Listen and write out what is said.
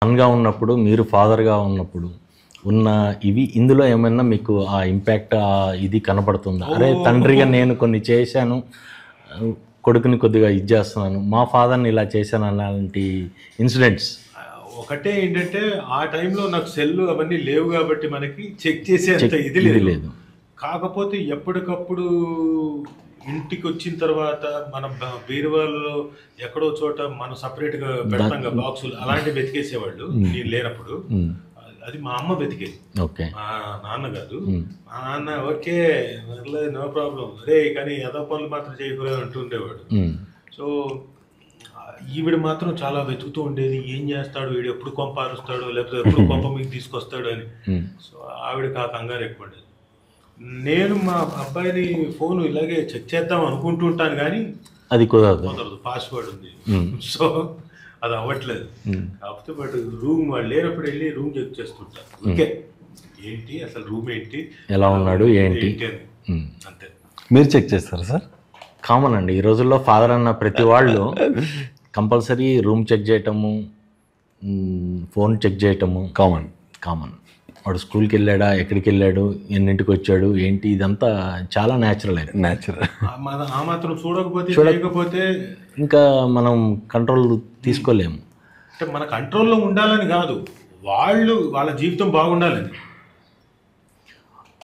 సన్గా ఉన్నప్పుడు, మీరు ఫాదర్గా ఉన్నప్పుడు ఉన్న ఇవి ఇందులో ఏమైనా మీకు ఆ ఇంపాక్ట్ ఇది కనపడుతుందా? అరే తండ్రిగా నేను కొన్ని చేశాను, కొడుకుని కొద్దిగా ఇది చేస్తున్నాను, మా ఫాదర్ని ఇలా చేశాను అలాంటి ఇన్సిడెంట్స్? ఒకటే ఏంటంటే ఆ టైంలో నాకు సెల్ అవన్నీ లేవు కాబట్టి మనకి చెక్ చేసేంత ఇది లేదు. కాకపోతే ఎప్పటికప్పుడు ఇంటికి వచ్చిన తర్వాత మన బీరువాలో ఎక్కడో చోట మనం సపరేట్గా పెడతాం కదా బాక్సులు, అలాంటివి వెతికేసేవాళ్ళు నేను లేనప్పుడు. అది మా అమ్మ వెతికేది, మా నాన్న కాదు. మా నాన్న ఓకే నో ప్రాబ్లం రే, కానీ ఏదో పనులు మాత్రం చేయకూడదు అంటుండేవాడు. సో ఈవిడ మాత్రం చాలా వెతుకుతూ ఉండేది, ఏం చేస్తాడు వీడు, ఎప్పుడు కొంప అరుస్తాడు లేకపోతే ఎప్పుడు కొంప మీకు తీసుకొస్తాడు అని. సో ఆవిడకి ఆ కంగారు ఎక్కువ ఉండేది. నేను మా అబ్బాయిని ఫోన్ ఇలాగే చెక్ చేద్దాం అనుకుంటుంటాను కానీ అది కుదరదు, పాస్వర్డ్ ఉంది. సో అది అవ్వట్లేదు. కాకపోతే బట్ రూమ్ వాళ్ళు లేనప్పుడు వెళ్ళి రూమ్ చెక్ చేస్తుంటారు. ఓకే ఏంటి అసలు రూమ్ ఏంటి, ఎలా ఉన్నాడు ఏంటి అని. అంతే. మీరు చెక్ చేస్తారా సార్? కామన్ అండి ఈ రోజుల్లో, ఫాదర్ అన్న ప్రతి వాళ్ళు కంపల్సరీ రూమ్ చెక్ చేయటము, ఫోన్ చెక్ చేయటము కామన్. వాడు స్కూల్కి వెళ్ళాడా, ఎక్కడికి వెళ్ళాడు, ఎన్నింటికి వచ్చాడు ఏంటి, ఇదంతా చాలా న్యాచురల్. ఆ మాత్రం చూడకపోతే ఇంకా మనం కంట్రోల్ తీసుకోలేము. అంటే మన కంట్రోల్లో ఉండాలని కాదు, వాళ్ళ జీవితం బాగుండాలని.